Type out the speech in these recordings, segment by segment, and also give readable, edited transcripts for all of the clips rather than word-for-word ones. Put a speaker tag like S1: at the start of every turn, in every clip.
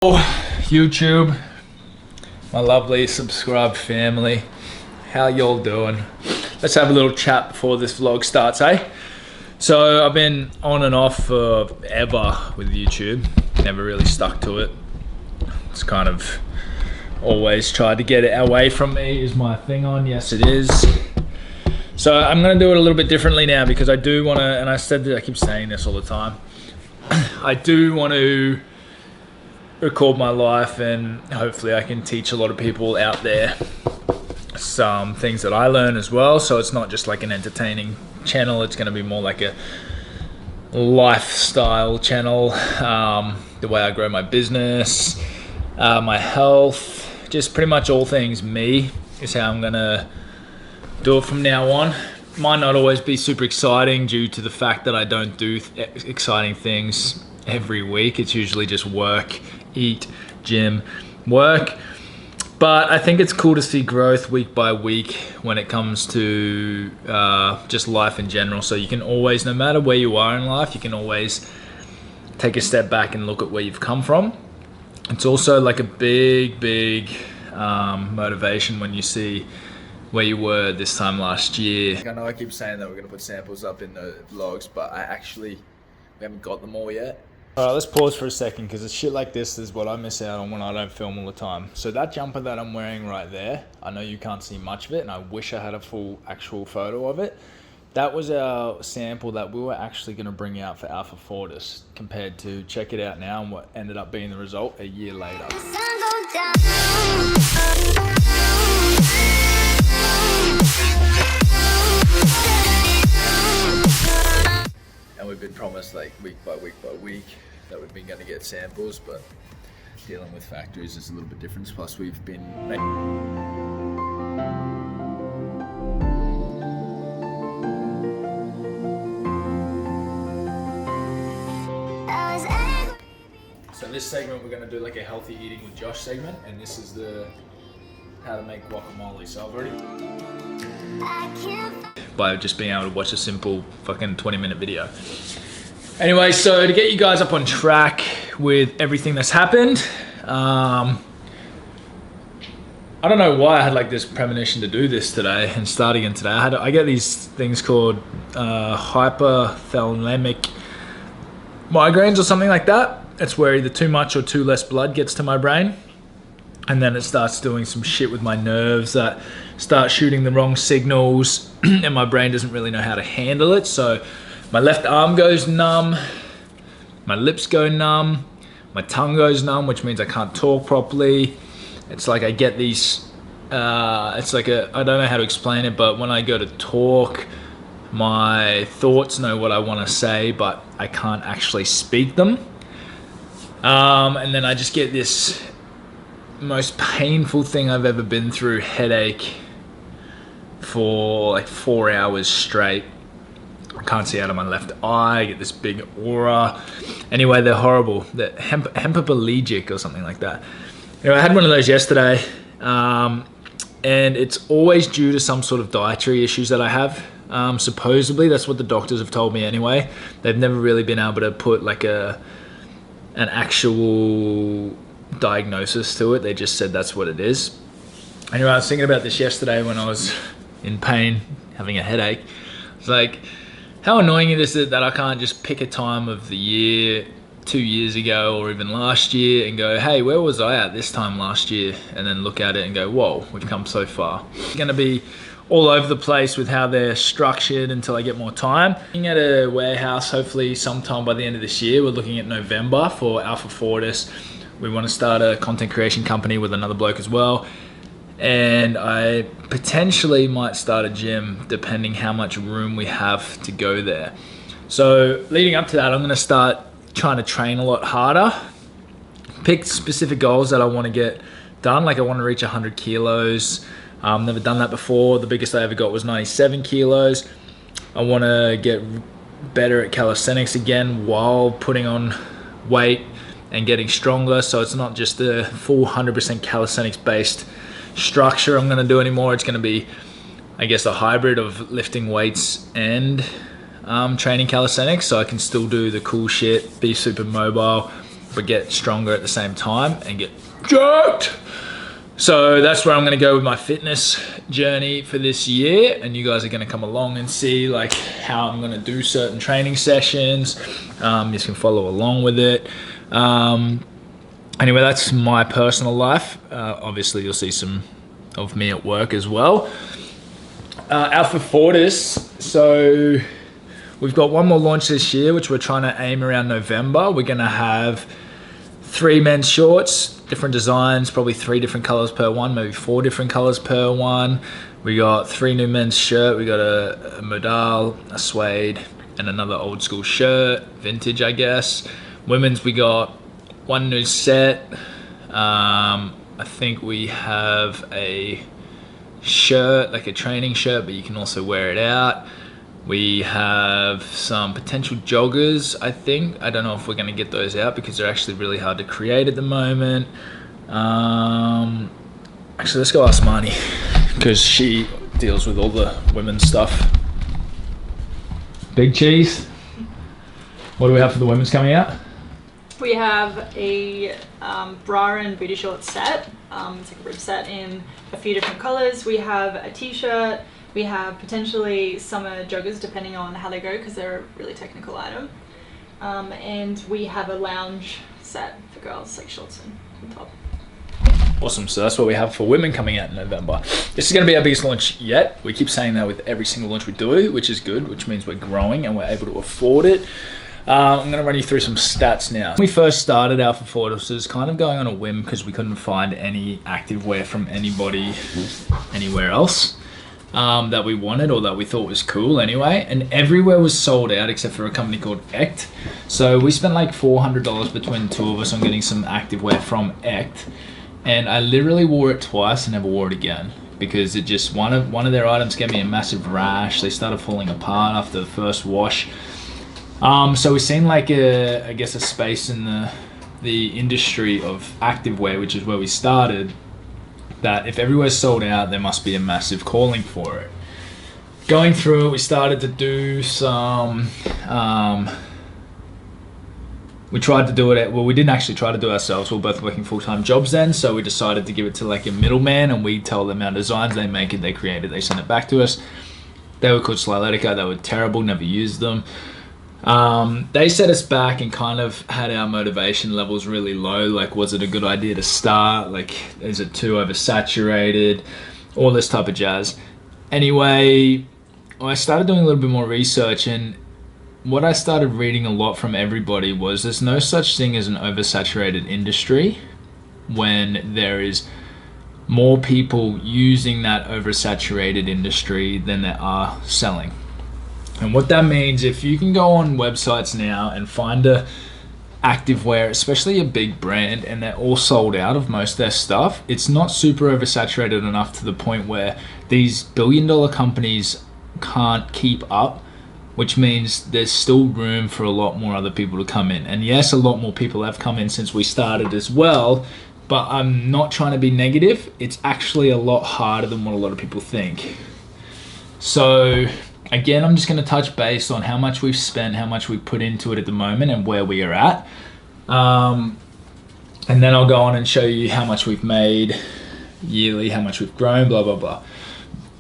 S1: Oh, YouTube, my lovely subscribed family, how y'all doing? Let's have a little chat before this vlog starts, eh? So I've been on and off forever with YouTube, never really stuck to it. It's kind of always tried to get it away from me. Is my thing on? Yes, it is. So I'm gonna do it a little bit differently now because I do wanna, and I said that I keep saying this all the time, I do want to record my life and hopefully I can teach a lot of people out there some things that I learn as well. So it's not just like an entertaining channel, it's going to be more like a lifestyle channel. The way I grow my business, my health, just pretty much all things me is how I'm going to do it from now on. Might not always be super exciting due to the fact that I don't do exciting things every week. It's usually just work, eat, gym, work. But I think it's cool to see growth week by week when it comes to just life in general. So you can always, no matter where you are in life, you can always take a step back and look at where you've come from. It's also like a big motivation when you see where you were this time last year. I know I keep saying that we're gonna put samples up in the vlogs, but we haven't got them all yet. Alright, let's pause for a second because shit like this is what I miss out on when I don't film all the time. So that jumper that I'm wearing right there, I know you can't see much of it and I wish I had a full actual photo of it. That was our sample that we were actually going to bring out for Alpha Fortis compared to, check it out now, and what ended up being the result a year later. And we've been promised like week by week that we've been going to get samples, but dealing with factories is a little bit different. Plus we've been So this segment we're going to do like a healthy eating with Josh segment, and this is the how to make guacamole. So I've already, by just being able to watch a simple fucking 20-minute video. Anyway, so to get you guys up on track with everything that's happened, I don't know why I had like this premonition to do this today and start again today. I get these things called hypothalamic migraines or something like that. It's where either too much or too less blood gets to my brain, and then it starts doing some shit with my nerves that start shooting the wrong signals and my brain doesn't really know how to handle it. So my left arm goes numb, my lips go numb, my tongue goes numb, which means I can't talk properly. It's like I get these, it's like I don't know how to explain it, but when I go to talk, my thoughts know what I want to say, but I can't actually speak them. And then I just get this most painful thing I've ever been through, headache for like 4 hours straight. I can't see out of my left eye. I get this big aura. Anyway, they're horrible. They're hemiplegic or something like that. Anyway, I had one of those yesterday, and it's always due to some sort of dietary issues that I have. Supposedly, that's what the doctors have told me anyway. They've never really been able to put like an actual diagnosis to it. They just said that's what it is. Anyway, I was thinking about this yesterday when I was in pain, having a headache. It's like, how annoying it is that I can't just pick a time of the year 2 years ago or even last year and go, hey, where was I at this time last year? And then look at it and go, whoa, we've come so far. It's gonna be all over the place with how they're structured until I get more time. Looking at a warehouse, hopefully sometime by the end of this year. We're looking at November for Alpha Fortis. We want to start a content creation company with another bloke as well. And I potentially might start a gym depending how much room we have to go there. So leading up to that, I'm going to start trying to train a lot harder. Pick specific goals that I want to get done. Like I want to reach 100 kilos. Never done that before. The biggest I ever got was 97 kilos. I want to get better at calisthenics again while putting on weight and getting stronger. So it's not just the full 100% calisthenics based structure I'm going to do anymore. It's going to be, I guess, a hybrid of lifting weights and training calisthenics, so I can still do the cool shit, be super mobile, but get stronger at the same time and get jacked. So that's where I'm going to go with my fitness journey for this year, and you guys are going to come along and see like how I'm going to do certain training sessions. You can follow along with it. Anyway, that's my personal life. Obviously you'll see some of me at work as well. Alpha Fortis, so we've got one more launch this year, which we're trying to aim around November. We're going to have 3 men's shorts, different designs, probably 3 different colors per one, maybe 4 different colors per one. We got 3 new men's shirt. We got a modal, a suede, and another old school shirt, vintage, I guess. Women's, we got 1 new set. I think we have a shirt, like a training shirt, but you can also wear it out. We have some potential joggers, I think. I don't know if we're going to get those out because they're actually really hard to create at the moment. Actually, let's go ask Marnie because she deals with all the women's stuff. Big Cheese. What do we have for the women's coming out?
S2: We have a bra and booty shorts set. It's like a rib set in a few different colors. We have a t-shirt. We have potentially summer joggers depending on how they go because they're a really technical item. And we have a lounge set for girls, like shorts and top.
S1: Awesome, so that's what we have for women coming out in November. This is going to be our biggest launch yet. We keep saying that with every single launch we do, which is good, which means we're growing and we're able to afford it. I'm going to run you through some stats now. When we first started Alpha Fortis, it was kind of going on a whim because we couldn't find any activewear from anybody anywhere else. That we wanted or that we thought was cool anyway, and everywhere was sold out except for a company called Ect. So we spent like $400 between the 2 of us on getting some activewear from Ect, and I literally wore it twice and never wore it again because it just one of their items gave me a massive rash. They started falling apart after the first wash. So we've seen like I guess a space in the industry of activewear, which is where we started, that if everywhere's sold out, there must be a massive calling for it. Going through it, we started to do some, we tried to do it, well, we didn't actually try to do it ourselves. We were both working full-time jobs then, so we decided to give it to like a middleman, and we tell them our designs, they make it, they create it, they send it back to us. They were called Slyletica, they were terrible, never used them. They set us back and kind of had our motivation levels really low. Like, was it a good idea to start? Like, is it too oversaturated? All this type of jazz. Anyway, I started doing a little bit more research, and what I started reading a lot from everybody was there's no such thing as an oversaturated industry when there is more people using that oversaturated industry than there are selling. And what that means, if you can go on websites now and find a activewear, especially a big brand, and they're all sold out of most of their stuff, it's not super oversaturated enough to the point where these billion-dollar companies can't keep up, which means there's still room for a lot more other people to come in. And yes, a lot more people have come in since we started as well, but I'm not trying to be negative. It's actually a lot harder than what a lot of people think. So again, I'm just going to touch base on how much we've spent, how much we've put into it at the moment, and where we are at. And then I'll go on and show you how much we've made yearly, how much we've grown, blah, blah, blah.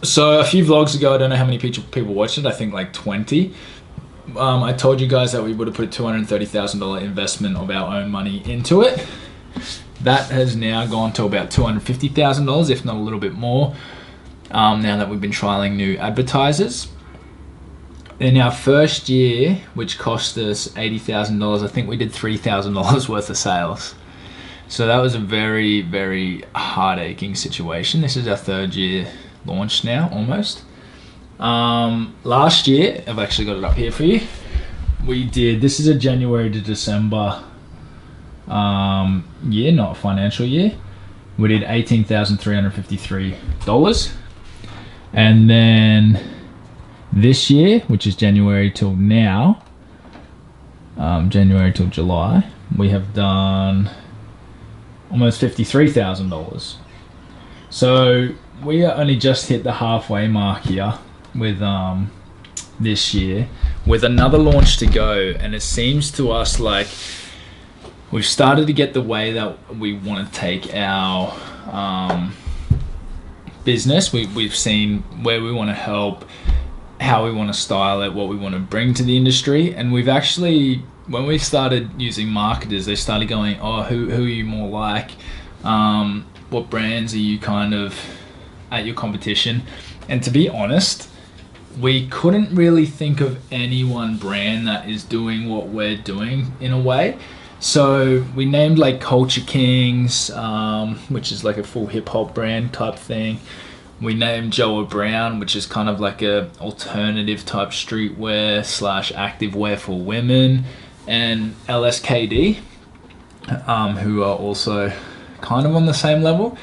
S1: So a few vlogs ago, I don't know how many people watched it, I think like 20. I told you guys that we would have put a $230,000 investment of our own money into it. That has now gone to about $250,000, if not a little bit more, now that we've been trialing new advertisers. In our first year, which cost us $80,000, I think we did $3,000 worth of sales. So that was a very, very heart-aching situation. This is our 3rd year launch now, almost. Last year, I've actually got it up here for you. We did, this is a January to December year, not financial year. We did $18,353. And then this year, which is January till now, January till July, we have done almost $53,000. So we are only just hit the halfway mark here with this year, with another launch to go. And it seems to us like we've started to get the way that we want to take our business. We've seen where we want to help, how we want to style it, what we want to bring to the industry. And we've actually, when we started using marketers, they started going, oh, who are you more like? What brands are you kind of at your competition? And to be honest, we couldn't really think of any one brand that is doing what we're doing in a way. So we named like Culture Kings, which is like a full hip hop brand type thing. We named Joa Brown, which is kind of like a alternative type streetwear / activewear for women, and LSKD, who are also kind of on the same level.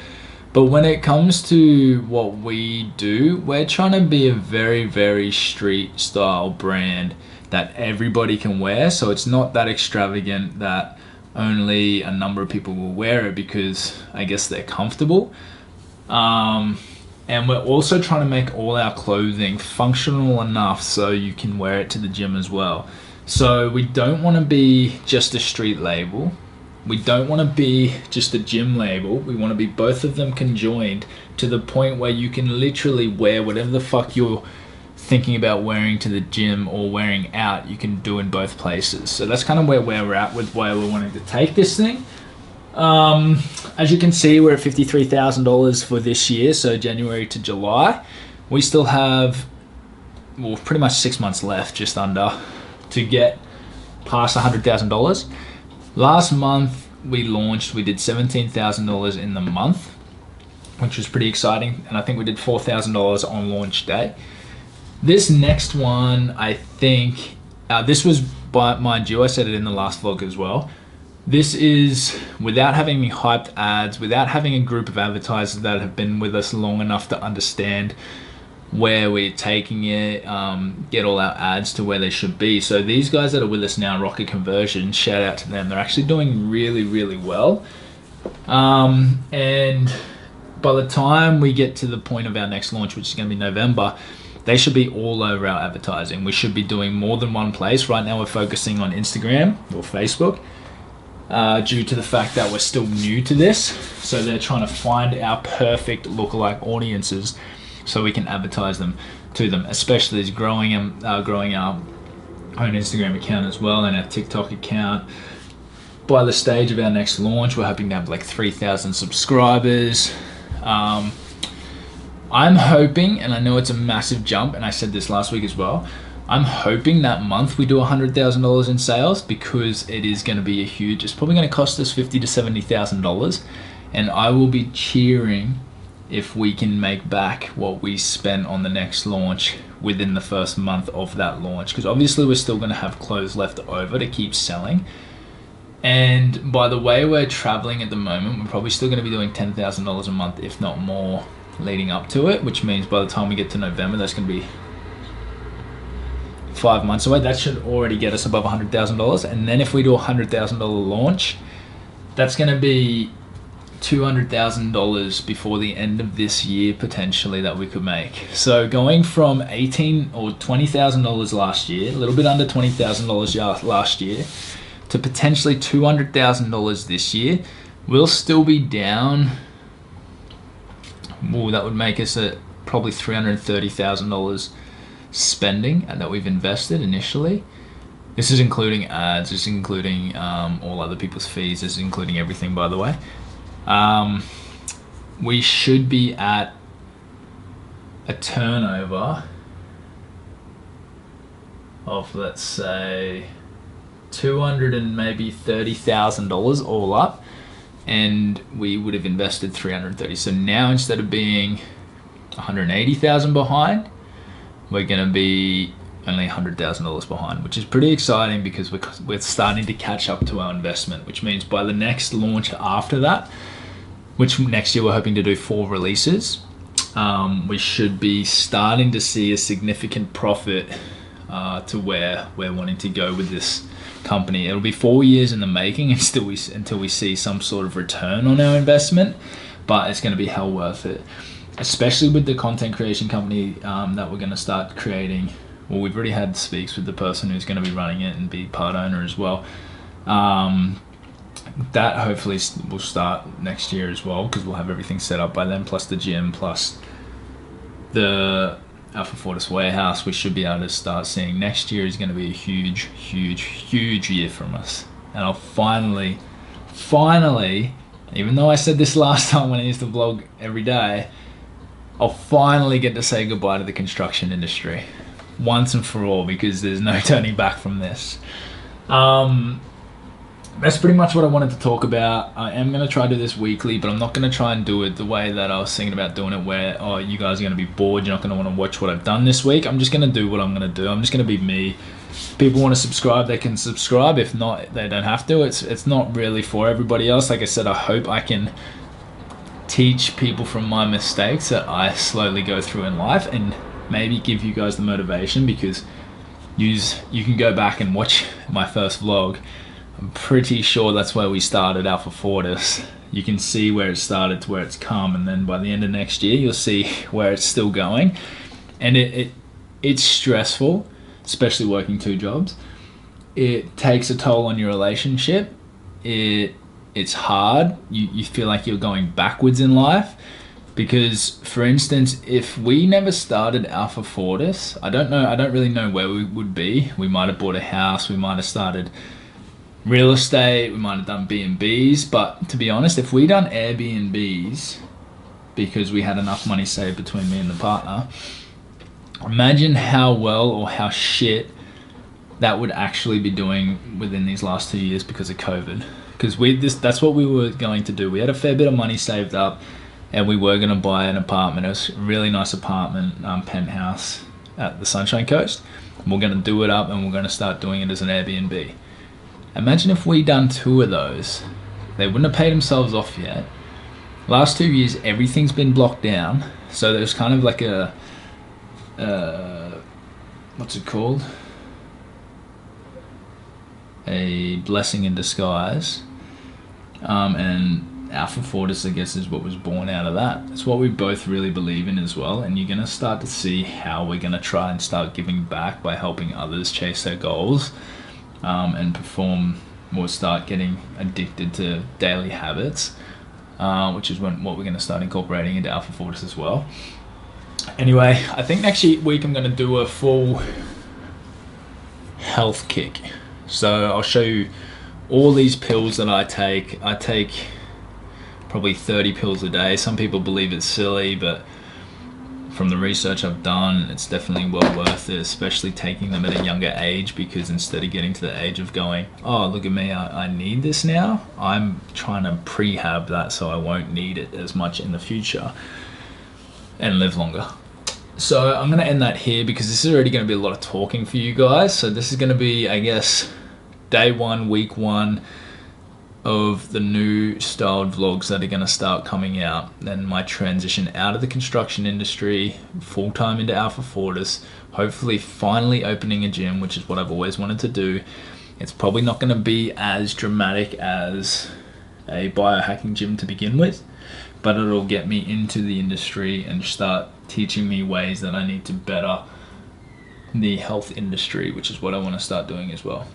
S1: But when it comes to what we do, we're trying to be a very, very street style brand that everybody can wear. So it's not that extravagant that only a number of people will wear it because I guess they're comfortable. And we're also trying to make all our clothing functional enough so you can wear it to the gym as well. So we don't want to be just a street label. We don't want to be just a gym label. We want to be both of them conjoined to the point where you can literally wear whatever the fuck you're thinking about wearing to the gym or wearing out, you can do in both places. So that's kind of where we're at with where we're wanting to take this thing. As you can see, we're at $53,000 for this year, so January to July. We still have, well, pretty much 6 months left, just under, to get past $100,000. Last month we launched, we did $17,000 in the month, which was pretty exciting, and I think we did $4,000 on launch day. This next one, I think, this was, mind you, I said it in the last vlog as well. This is without having any hyped ads, without having a group of advertisers that have been with us long enough to understand where we're taking it, get all our ads to where they should be. So these guys that are with us now, Rocket Conversion, shout out to them. They're actually doing really, really well. And by the time we get to the point of our next launch, which is going to be November, they should be all over our advertising. We should be doing more than one place. Right now we're focusing on Instagram or Facebook, due to the fact that we're still new to this. So they're trying to find our perfect lookalike audiences so we can advertise them to them, especially as growing our own Instagram account as well and our TikTok account. By the stage of our next launch, we're hoping to have like 3,000 subscribers. I'm hoping, and I know it's a massive jump, and I said this last week as well, I'm hoping that month we do $100,000 in sales, because it is going to be a huge, it's probably going to cost us $50,000 to $70,000, and I will be cheering if we can make back what we spent on the next launch within the first month of that launch, because obviously we're still going to have clothes left over to keep selling. And by the way we're traveling at the moment, we're probably still going to be doing $10,000 a month, if not more, leading up to it, which means by the time we get to November, that's going to be 5 months away. That should already get us above $100,000. And then if we do a $100,000 launch, that's going to be $200,000 before the end of this year potentially that we could make. So going from $18,000 or $20,000 last year, a little bit under $20,000 last year, to potentially $200,000 this year, we'll still be down. Well, that would make us at probably $330,000 spending that we've invested initially. This is including ads, this is including all other people's fees, this is including everything, by the way. We should be at a turnover of, let's say, $230,000 all up, and we would have invested 330. So now instead of being 180,000 behind, we're going to be only $100,000 behind, which is pretty exciting because we're starting to catch up to our investment, which means by the next launch after that, which next year we're hoping to do 4 releases, we should be starting to see a significant profit to where we're wanting to go with this company. It'll be 4 years in the making until we see some sort of return on our investment, but it's going to be hell worth it, especially with the content creation company that we're going to start creating. Well, we've already had speaks with the person who's going to be running it and be part owner as well. that hopefully will start next year as well, because we'll have everything set up by then, plus the gym, plus the Alpha Fortis warehouse. We should be able to start seeing next year is going to be a huge year from us. And I'll finally, even though I said this last time when I used to vlog every day, I'll finally get to say goodbye to the construction industry once and for all, because there's no turning back from this. That's pretty much what I wanted to talk about. I am going to try to do this weekly, but I'm not going to try and do it the way that I was thinking about doing it, where, oh, you guys are going to be bored, you're not going to want to watch what I've done this week. I'm just going to do what I'm going to do. I'm just going to be me. If people want to subscribe, they can subscribe. If not, they don't have to. It's not really for everybody else. Like I said, I hope I can teach people from my mistakes that I slowly go through in life, and maybe give you guys the motivation, because you can go back and watch my first vlog. I'm pretty sure that's where we started Alpha Fortis. You can see where it started to where it's come, and then by the end of next year you'll see where it's still going. And it's stressful, especially working 2 jobs. It takes a toll on your relationship. It's hard. You feel like you're going backwards in life, because, for instance, if we never started Alpha Fortis, I don't really know where we would be. We might have bought a house, we might have started real estate, we might have done B&Bs, but to be honest, if we done Airbnbs because we had enough money saved between me and the partner, imagine how well or how shit that would actually be doing within these last 2 years because of COVID. Because that's what we were going to do. We had a fair bit of money saved up, and we were going to buy an apartment. It was a really nice apartment, penthouse at the Sunshine Coast. And we're going to do it up, and we're going to start doing it as an Airbnb. Imagine if we done 2 of those. They wouldn't have paid themselves off yet. Last 2 years, everything's been blocked down. So there's kind of like a, what's it called? A blessing in disguise. And Alpha Fortis, I guess, is what was born out of that. It's what we both really believe in as well. And you're going to start to see how we're going to try and start giving back by helping others chase their goals. And perform, or start getting addicted to daily habits, which is what we're going to start incorporating into Alpha Fortis as well. Anyway, I think next week I'm going to do a full health kick. So I'll show you all these pills that I take. I take probably 30 pills a day. Some people believe it's silly, but from the research I've done, it's definitely well worth it, especially taking them at a younger age, because instead of getting to the age of going, oh, look at me, I need this now, I'm trying to prehab that so I won't need it as much in the future and live longer. So I'm going to end that here, because this is already going to be a lot of talking for you guys. So this is going to be, I guess, day 1, week 1 of the new styled vlogs that are going to start coming out, and my transition out of the construction industry full-time into Alpha Fortis, hopefully finally opening a gym, which is what I've always wanted to do. It's probably not going to be as dramatic as a biohacking gym to begin with, but it'll get me into the industry and start teaching me ways that I need to better the health industry, which is what I want to start doing as well.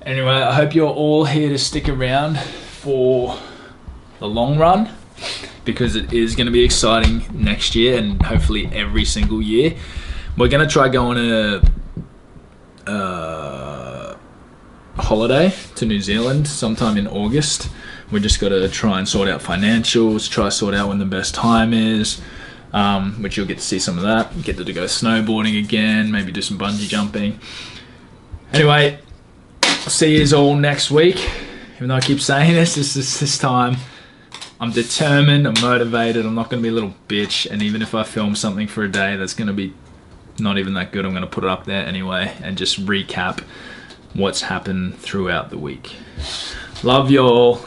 S1: Anyway, I hope you're all here to stick around for the long run, because it is going to be exciting next year, and hopefully every single year. We're going to try going a holiday to New Zealand sometime in August. We just got to try and sort out financials, try to sort out when the best time is, which you'll get to see some of that. Get to go snowboarding again, maybe do some bungee jumping. Anyway, I'll see you all next week. Even though I keep saying this time, I'm determined, I'm motivated, I'm not going to be a little bitch, and even if I film something for a day that's going to be not even that good, I'm going to put it up there anyway and just recap what's happened throughout the week. Love you all.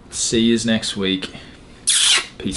S1: See you next week.